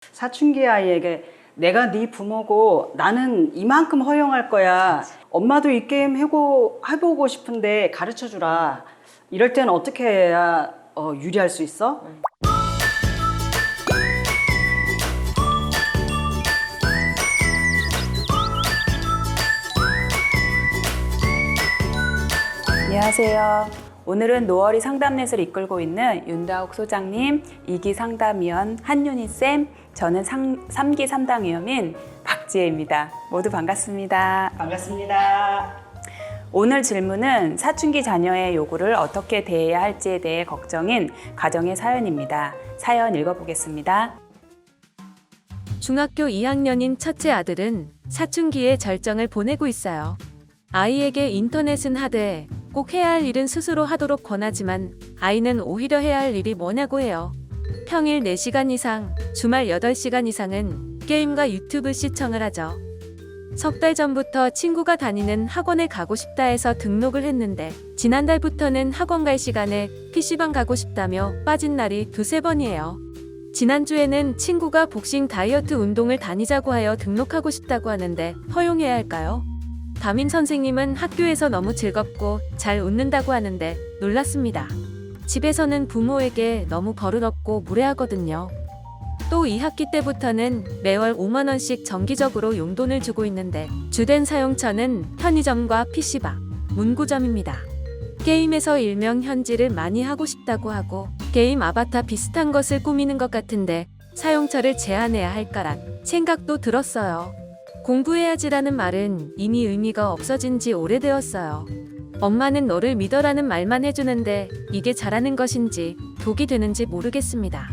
사춘기 아이에게 내가 네 부모고 나는 이만큼 허용할 거야. 엄마도 이 게임 해보고 싶은데 가르쳐 주라. 이럴 때는 어떻게 해야 유리할 수 있어? 안녕하세요. 오늘은 노어리 상담넷을 이끌고 있는 윤다옥 소장님, 2기 상담위원 한윤희쌤, 저는 3기 상담위원인 박지혜입니다. 모두 반갑습니다. 반갑습니다. 오늘 질문은 사춘기 자녀의 요구를 어떻게 대해야 할지에 대해 걱정인 가정의 사연입니다. 사연 읽어보겠습니다. 중학교 2학년인 첫째 아들은 사춘기의 절정을 보내고 있어요. 아이에게 인터넷은 하되 꼭 해야 할 일은 스스로 하도록 권하지만 아이는 오히려 해야 할 일이 뭐냐고 해요. 평일 4시간 이상, 주말 8시간 이상은 게임과 유튜브 시청을 하죠. 석 달 전부터 친구가 다니는 학원에 가고 싶다 해서 등록을 했는데 지난달부터는 학원 갈 시간에 PC방 가고 싶다며 빠진 날이 2-3번이에요. 지난주에는 친구가 복싱 다이어트 운동을 다니자고 하여 등록하고 싶다고 하는데 허용해야 할까요? 담임 선생님은 학교에서 너무 즐겁고 잘 웃는다고 하는데 놀랐습니다. 집에서는 부모에게 너무 버릇없고 무례하거든요. 또 2학기 때부터는 매월 5만 원씩 정기적으로 용돈을 주고 있는데 주된 사용처는 편의점과 PC방, 문구점입니다. 게임에서 일명 현질을 많이 하고 싶다고 하고 게임 아바타 비슷한 것을 꾸미는 것 같은데 사용처를 제한해야 할까란 생각도 들었어요. 공부해야지라는 말은 이미 의미가 없어진 지 오래되었어요. 엄마는 너를 믿어라는 말만 해주는데 이게 잘하는 것인지 독이 되는지 모르겠습니다.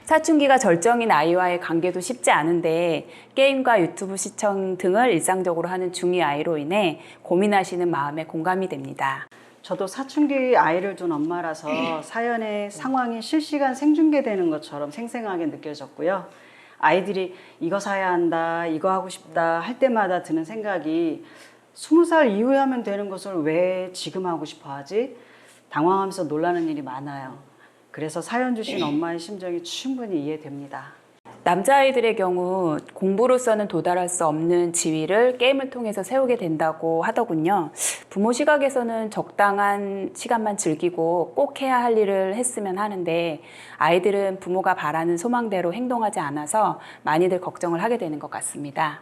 사춘기가 절정인 아이와의 관계도 쉽지 않은데 게임과 유튜브 시청 등을 일상적으로 하는 중2 아이로 인해 고민하시는 마음에 공감이 됩니다. 저도 사춘기 아이를 둔 엄마라서 사연의 상황이 실시간 생중계되는 것처럼 생생하게 느껴졌고요. 아이들이 이거 사야 한다, 이거 하고 싶다 할 때마다 드는 생각이 20살 이후에 하면 되는 것을 왜 지금 하고 싶어 하지? 당황하면서 놀라는 일이 많아요. 그래서 사연 주신 엄마의 심정이 충분히 이해됩니다. 남자아이들의 경우 공부로서는 도달할 수 없는 지위를 게임을 통해서 세우게 된다고 하더군요. 부모 시각에서는 적당한 시간만 즐기고 꼭 해야 할 일을 했으면 하는데 아이들은 부모가 바라는 소망대로 행동하지 않아서 많이들 걱정을 하게 되는 것 같습니다.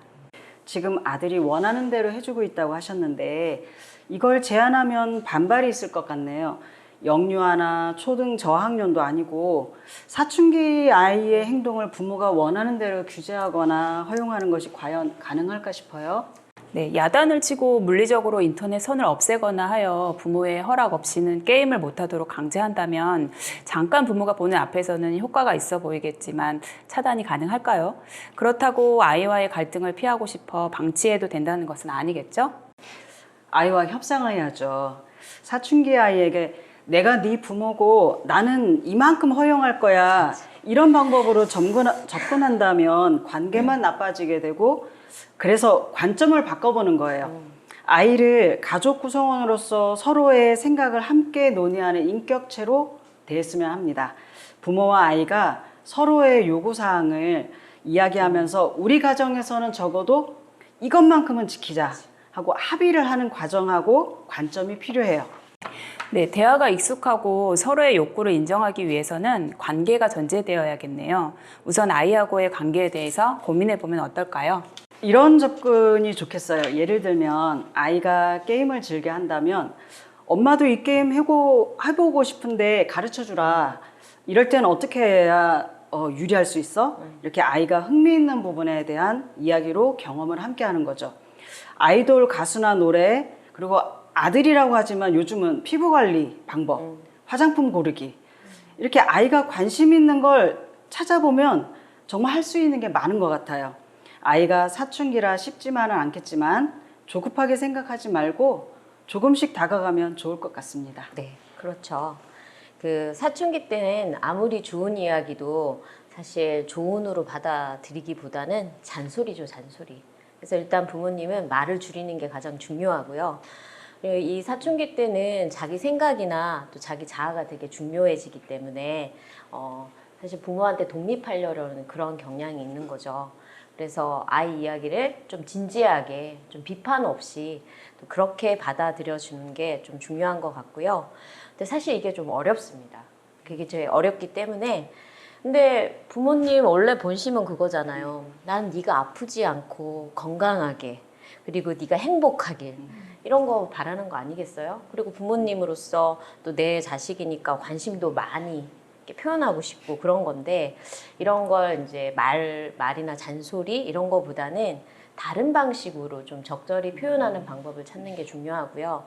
지금 아들이 원하는 대로 해주고 있다고 하셨는데 이걸 제한하면 반발이 있을 것 같네요. 영유아나 초등 저학년도 아니고 사춘기 아이의 행동을 부모가 원하는 대로 규제하거나 허용하는 것이 과연 가능할까 싶어요. 네, 야단을 치고 물리적으로 인터넷 선을 없애거나 하여 부모의 허락 없이는 게임을 못하도록 강제한다면 잠깐 부모가 보는 앞에서는 효과가 있어 보이겠지만 차단이 가능할까요? 그렇다고 아이와의 갈등을 피하고 싶어 방치해도 된다는 것은 아니겠죠? 아이와 협상을 해야죠. 사춘기 아이에게 내가 네 부모고 나는 이만큼 허용할 거야. 이런 방법으로 접근한다면 관계만 나빠지게 되고 그래서 관점을 바꿔보는 거예요. 아이를 가족 구성원으로서 서로의 생각을 함께 논의하는 인격체로 대했으면 합니다. 부모와 아이가 서로의 요구사항을 이야기하면서 우리 가정에서는 적어도 이것만큼은 지키자 하고 합의를 하는 과정하고 관점이 필요해요. 네, 대화가 익숙하고 서로의 욕구를 인정하기 위해서는 관계가 전제되어야겠네요. 우선 아이하고의 관계에 대해서 고민해보면 어떨까요? 이런 접근이 좋겠어요. 예를 들면 아이가 게임을 즐겨 한다면 엄마도 이 게임 해보고 싶은데 가르쳐 주라. 이럴 때는 어떻게 해야 유리할 수 있어? 이렇게 아이가 흥미있는 부분에 대한 이야기로 경험을 함께 하는 거죠. 아이돌 가수나 노래 그리고 아들이라고 하지만 요즘은 피부 관리 방법, 화장품 고르기 이렇게 아이가 관심 있는 걸 찾아보면 정말 할 수 있는 게 많은 것 같아요. 아이가 사춘기라 쉽지만은 않겠지만 조급하게 생각하지 말고 조금씩 다가가면 좋을 것 같습니다. 네, 그렇죠. 그 사춘기 때는 아무리 좋은 이야기도 사실 조언으로 받아들이기보다는 잔소리죠, 잔소리. 그래서 일단 부모님은 말을 줄이는 게 가장 중요하고요. 이 사춘기 때는 자기 생각이나 또 자기 자아가 되게 중요해지기 때문에 사실 부모한테 독립하려는 그런 경향이 있는 거죠. 그래서 아이 이야기를 좀 진지하게, 좀 비판 없이 또 그렇게 받아들여 주는 게 좀 중요한 것 같고요. 근데 사실 이게 좀 어렵습니다. 그게 제일 어렵기 때문에. 근데 부모님 원래 본심은 그거잖아요. 난 네가 아프지 않고 건강하게, 그리고 네가 행복하길, 이런 거 바라는 거 아니겠어요? 그리고 부모님으로서 또 내 자식이니까 관심도 많이 이렇게 표현하고 싶고 그런 건데, 이런 걸 이제 말이나 잔소리 이런 거보다는 다른 방식으로 좀 적절히 표현하는 방법을 찾는 게 중요하고요.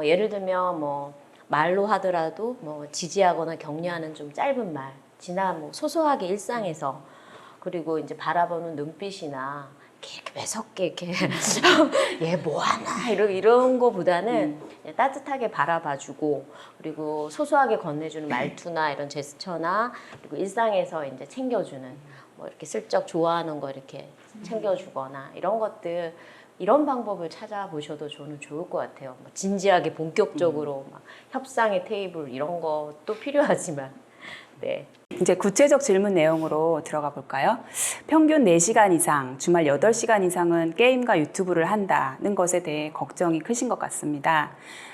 예를 들면 뭐 말로 하더라도 뭐 지지하거나 격려하는 좀 짧은 말, 지난 뭐 소소하게 일상에서, 그리고 이제 바라보는 눈빛이나 이렇게 매섭게 이렇게 얘 뭐하나 이런 거보다는 그냥 따뜻하게 바라봐주고, 그리고 소소하게 건네주는 말투나 이런 제스처나, 그리고 일상에서 이제 챙겨주는 뭐 이렇게 슬쩍 좋아하는 거 이렇게 챙겨주거나 이런 것들, 이런 방법을 찾아보셔도 저는 좋을 것 같아요. 뭐 진지하게 본격적으로 막 협상의 테이블 이런 것도 필요하지만, 네. 이제 구체적 질문 내용으로 들어가 볼까요? 평균 4시간 이상, 주말 8시간 이상은 게임과 유튜브를 한다는 것에 대해 걱정이 크신 것 같습니다.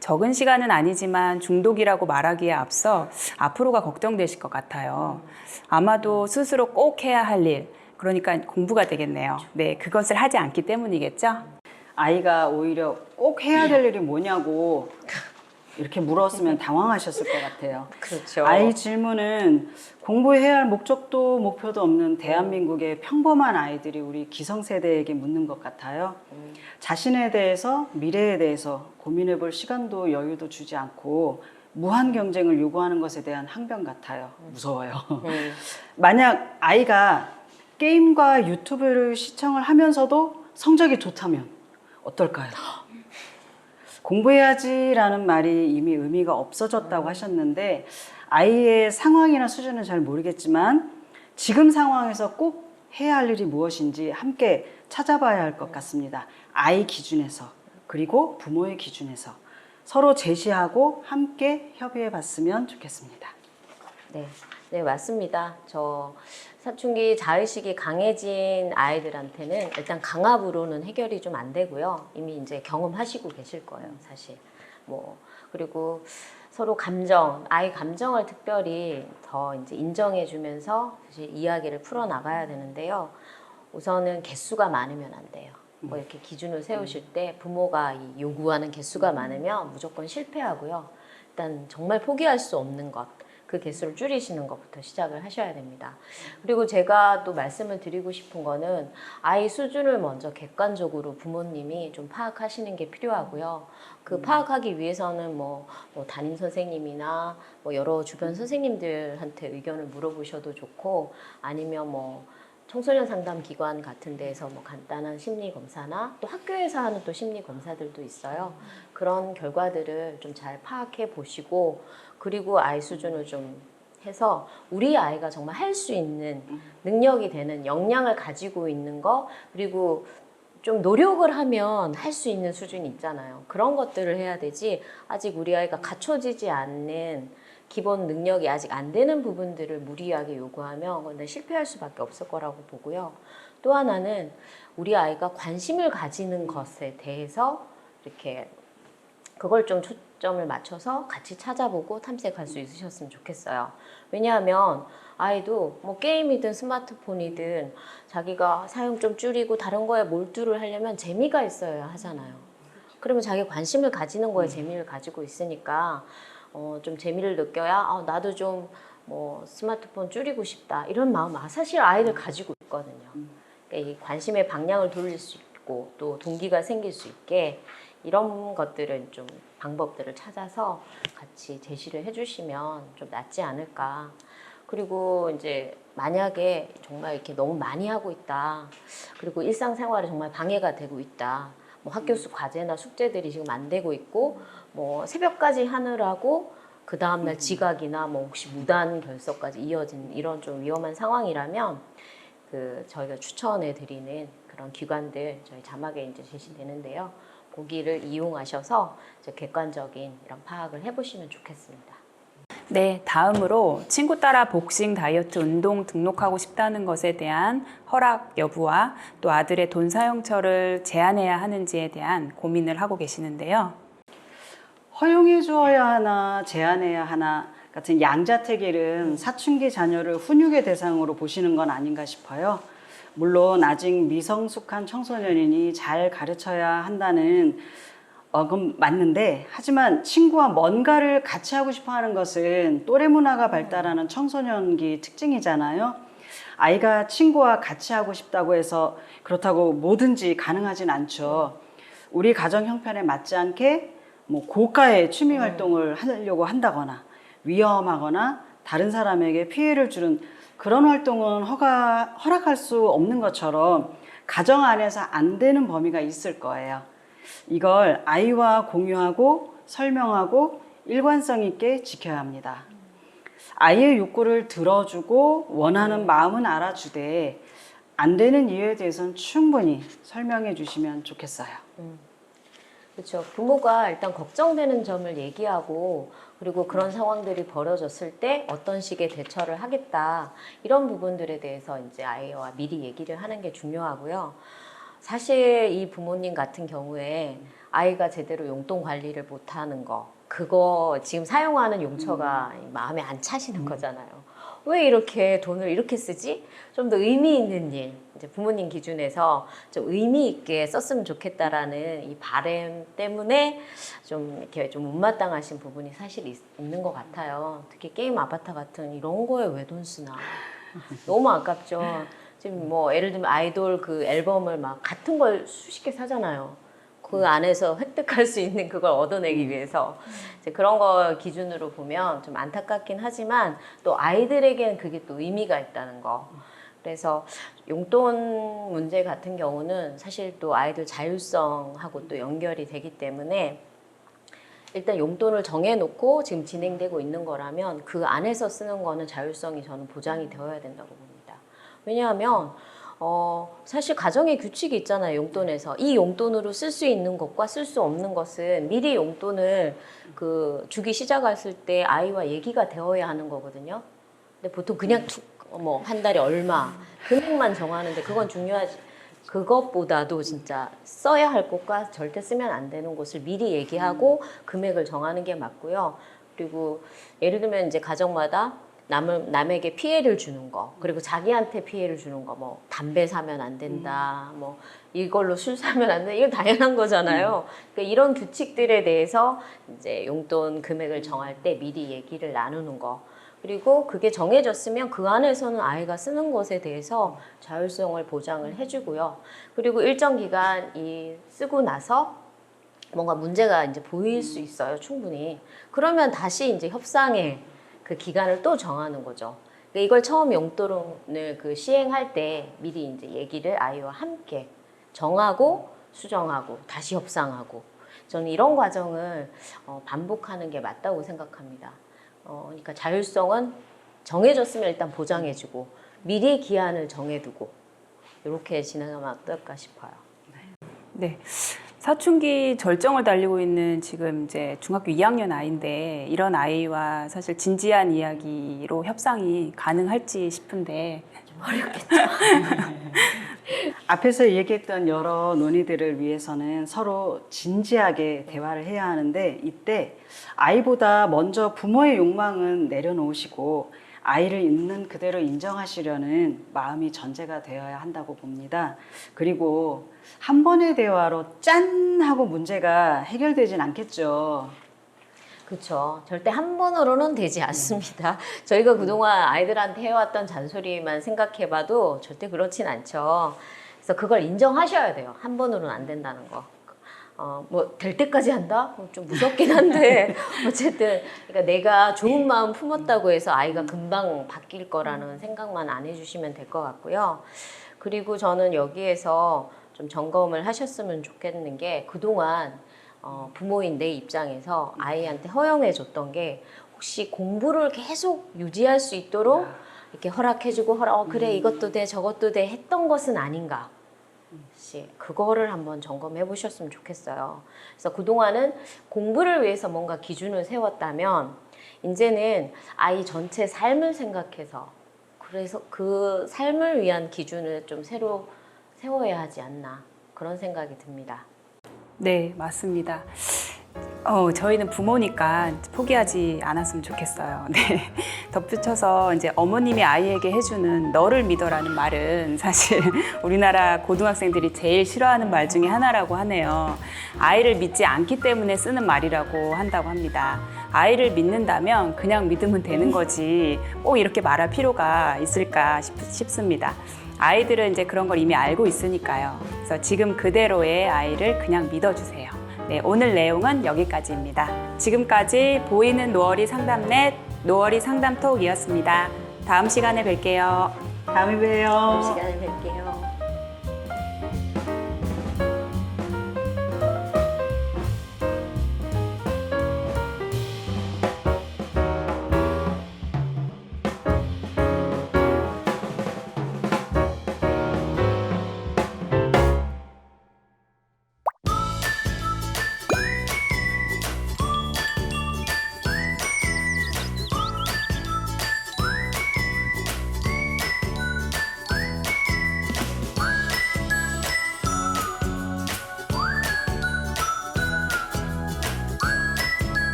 적은 시간은 아니지만 중독이라고 말하기에 앞서 앞으로가 걱정되실 것 같아요. 아마도 스스로 꼭 해야 할 일, 그러니까 공부가 되겠네요. 네, 그것을 하지 않기 때문이겠죠? 아이가 오히려 꼭 해야 될 일이 뭐냐고 이렇게 물었으면 당황하셨을 것 같아요. 그렇죠. 아이 질문은 공부해야 할 목적도 목표도 없는 대한민국의 평범한 아이들이 우리 기성세대에게 묻는 것 같아요. 자신에 대해서, 미래에 대해서 고민해 볼 시간도 여유도 주지 않고 무한 경쟁을 요구하는 것에 대한 항변 같아요. 무서워요. 만약 아이가 게임과 유튜브를 시청을 하면서도 성적이 좋다면 어떨까요? 공부해야지라는 말이 이미 의미가 없어졌다고 하셨는데, 아이의 상황이나 수준은 잘 모르겠지만 지금 상황에서 꼭 해야 할 일이 무엇인지 함께 찾아봐야 할 것 같습니다. 아이 기준에서, 그리고 부모의 기준에서 서로 제시하고 함께 협의해 봤으면 좋겠습니다. 네, 네, 맞습니다. 저 사춘기 자의식이 강해진 아이들한테는 일단 강압으로는 해결이 좀 안 되고요. 이미 이제 경험하시고 계실 거예요, 사실. 뭐, 그리고 서로 감정, 아이 감정을 특별히 더 이제 인정해주면서 사실 이야기를 풀어나가야 되는데요. 우선은 개수가 많으면 안 돼요. 뭐 이렇게 기준을 세우실 때 부모가 이 요구하는 개수가 많으면 무조건 실패하고요. 일단 정말 포기할 수 없는 것, 그 개수를 줄이시는 것부터 시작을 하셔야 됩니다. 그리고 제가 또 말씀을 드리고 싶은 거는 아이 수준을 먼저 객관적으로 부모님이 좀 파악하시는 게 필요하고요. 그 파악하기 위해서는 뭐 담임 선생님이나 뭐 여러 주변 선생님들한테 의견을 물어보셔도 좋고, 아니면 뭐 청소년 상담 기관 같은 데에서 뭐 간단한 심리 검사나 또 학교에서 하는 또 심리 검사들도 있어요. 그런 결과들을 좀 잘 파악해 보시고, 그리고 아이 수준을 좀 해서 우리 아이가 정말 할 수 있는 능력이 되는 역량을 가지고 있는 거, 그리고 좀 노력을 하면 할 수 있는 수준이 있잖아요. 그런 것들을 해야 되지, 아직 우리 아이가 갖춰지지 않는 기본 능력이 아직 안 되는 부분들을 무리하게 요구하면 그건 실패할 수밖에 없을 거라고 보고요. 또 하나는 우리 아이가 관심을 가지는 것에 대해서 이렇게 그걸 좀 초점을 맞춰서 같이 찾아보고 탐색할 수 있으셨으면 좋겠어요. 왜냐하면 아이도 뭐 게임이든 스마트폰이든 자기가 사용 좀 줄이고 다른 거에 몰두를 하려면 재미가 있어야 하잖아요. 그러면 자기 관심을 가지는 거에 재미를 가지고 있으니까 좀 재미를 느껴야 나도 좀 뭐 스마트폰 줄이고 싶다 이런 마음 사실 아이들 가지고 있거든요. 그러니까 이 관심의 방향을 돌릴 수 있고 또 동기가 생길 수 있게 이런 것들은 좀 방법들을 찾아서 같이 제시를 해주시면 좀 낫지 않을까. 그리고 이제 만약에 정말 이렇게 너무 많이 하고 있다, 그리고 일상생활에 정말 방해가 되고 있다, 뭐 학교 과제나 숙제들이 지금 안 되고 있고 뭐 새벽까지 하느라고 그 다음날 지각이나 뭐 혹시 무단 결석까지 이어진 이런 좀 위험한 상황이라면 그 저희가 추천해 드리는 그런 기관들 저희 자막에 이제 제시되는데요. 거기를 이용하셔서 이제 객관적인 이런 파악을 해보시면 좋겠습니다. 네, 다음으로 친구 따라 복싱, 다이어트, 운동 등록하고 싶다는 것에 대한 허락 여부와 또 아들의 돈 사용처를 제한해야 하는지에 대한 고민을 하고 계시는데요. 허용해 주어야 하나 제한해야 하나 같은 양자택일은 사춘기 자녀를 훈육의 대상으로 보시는 건 아닌가 싶어요. 물론 아직 미성숙한 청소년이니 잘 가르쳐야 한다는 그건 맞는데, 하지만 친구와 뭔가를 같이 하고 싶어 하는 것은 또래 문화가 발달하는 청소년기 특징이잖아요. 아이가 친구와 같이 하고 싶다고 해서 그렇다고 뭐든지 가능하진 않죠. 우리 가정 형편에 맞지 않게 뭐 고가의 취미 활동을 하려고 한다거나 위험하거나 다른 사람에게 피해를 주는 그런 활동은 허락할 수 없는 것처럼 가정 안에서 안 되는 범위가 있을 거예요. 이걸 아이와 공유하고 설명하고 일관성 있게 지켜야 합니다. 아이의 욕구를 들어주고 원하는 마음은 알아주되 안 되는 이유에 대해서는 충분히 설명해 주시면 좋겠어요. 그렇죠. 부모가 일단 걱정되는 점을 얘기하고 그리고 그런 상황들이 벌어졌을 때 어떤 식의 대처를 하겠다 이런 부분들에 대해서 이제 아이와 미리 얘기를 하는 게 중요하고요. 사실 이 부모님 같은 경우에 아이가 제대로 용돈 관리를 못하는 거 그거 지금 사용하는 용처가 마음에 안 차시는 거잖아요. 왜 이렇게 돈을 이렇게 쓰지? 좀 더 의미 있는 일, 이제 부모님 기준에서 좀 의미 있게 썼으면 좋겠다라는 이 바람 때문에 좀 이렇게 좀 못마땅하신 부분이 사실 있는 것 같아요. 특히 게임 아바타 같은 이런 거에 왜 돈 쓰나? 너무 아깝죠. 지금 뭐 예를 들면 아이돌 그 앨범을 막 같은 걸 수십 개 사잖아요. 그 안에서 획득할 수 있는 그걸 얻어내기 위해서 이제 그런 거 기준으로 보면 좀 안타깝긴 하지만 또 아이들에게는 그게 또 의미가 있다는 거. 그래서 용돈 문제 같은 경우는 사실 또 아이들 자율성하고 또 연결이 되기 때문에 일단 용돈을 정해놓고 지금 진행되고 있는 거라면 그 안에서 쓰는 거는 자율성이 저는 보장이 되어야 된다고 봅니다. 왜냐하면 사실 가정의 규칙이 있잖아요. 용돈에서 이 용돈으로 쓸 수 있는 것과 쓸 수 없는 것은 미리 용돈을 주기 시작했을 때 아이와 얘기가 되어야 하는 거거든요. 근데 보통 그냥 뭐 한 달에 얼마 금액만 정하는데 그건 중요하지. 그것보다도 진짜 써야 할 곳과 절대 쓰면 안 되는 곳을 미리 얘기하고 금액을 정하는 게 맞고요. 그리고 예를 들면 이제 가정마다 남에게 피해를 주는 거, 그리고 자기한테 피해를 주는 거, 뭐 담배 사면 안 된다, 뭐 이걸로 술 사면 안 된다, 이건 당연한 거잖아요. 그러니까 이런 규칙들에 대해서 이제 용돈 금액을 정할 때 미리 얘기를 나누는 거. 그리고 그게 정해졌으면 그 안에서는 아이가 쓰는 것에 대해서 자율성을 보장을 해주고요. 그리고 일정 기간 쓰고 나서 뭔가 문제가 이제 보일 수 있어요, 충분히. 그러면 다시 이제 협상의 그 기간을 또 정하는 거죠. 그러니까 이걸 처음 용돈을 시행할 때 미리 이제 얘기를 아이와 함께 정하고 수정하고 다시 협상하고 저는 이런 과정을 반복하는 게 맞다고 생각합니다. 그러니까 자율성은 정해졌으면 일단 보장해주고 미리 기한을 정해두고 이렇게 진행하면 어떨까 싶어요. 네. 사춘기 절정을 달리고 있는 지금 이제 중학교 2학년 아이인데 이런 아이와 사실 진지한 이야기로 협상이 가능할지 싶은데 좀 어렵겠죠. 앞에서 얘기했던 여러 논의들을 위해서는 서로 진지하게 대화를 해야 하는데 이때 아이보다 먼저 부모의 욕망은 내려놓으시고 아이를 있는 그대로 인정하시려는 마음이 전제가 되어야 한다고 봅니다. 그리고 한 번의 대화로 짠 하고 문제가 해결되진 않겠죠. 그렇죠. 절대 한 번으로는 되지 않습니다. 저희가 그동안 아이들한테 해왔던 잔소리만 생각해봐도 절대 그렇진 않죠. 그래서 그걸 인정하셔야 돼요. 한 번으로는 안 된다는 거. 뭐 될 때까지 한다? 좀 무섭긴 한데 어쨌든 그러니까 내가 좋은 마음 품었다고 해서 아이가 금방 바뀔 거라는 생각만 안 해주시면 될 것 같고요. 그리고 저는 여기에서 좀 점검을 하셨으면 좋겠는 게 그동안 부모인 내 입장에서 아이한테 허용해 줬던 게 혹시 공부를 계속 유지할 수 있도록 이렇게 허락해주고 그래 이것도 돼 저것도 돼 했던 것은 아닌가. 그거를 한번 점검해 보셨으면 좋겠어요. 그래서 그동안은 공부를 위해서 뭔가 기준을 세웠다면 이제는 아이 전체 삶을 생각해서 그래서 그 삶을 위한 기준을 좀 새로 세워야 하지 않나 그런 생각이 듭니다. 네, 맞습니다. 저희는 부모니까 포기하지 않았으면 좋겠어요. 네. 덧붙여서 이제 어머님이 아이에게 해주는 너를 믿어라는 말은 사실 우리나라 고등학생들이 제일 싫어하는 말 중에 하나라고 하네요. 아이를 믿지 않기 때문에 쓰는 말이라고 한다고 합니다. 아이를 믿는다면 그냥 믿으면 되는 거지 꼭 이렇게 말할 필요가 있을까 싶습니다. 아이들은 이제 그런 걸 이미 알고 있으니까요. 그래서 지금 그대로의 아이를 그냥 믿어주세요. 네, 오늘 내용은 여기까지입니다. 지금까지 보이는 노어리 상담넷 노어리 상담톡이었습니다. 다음 시간에 뵐게요. 다음에 봬요. 다음 시간에 뵐게요.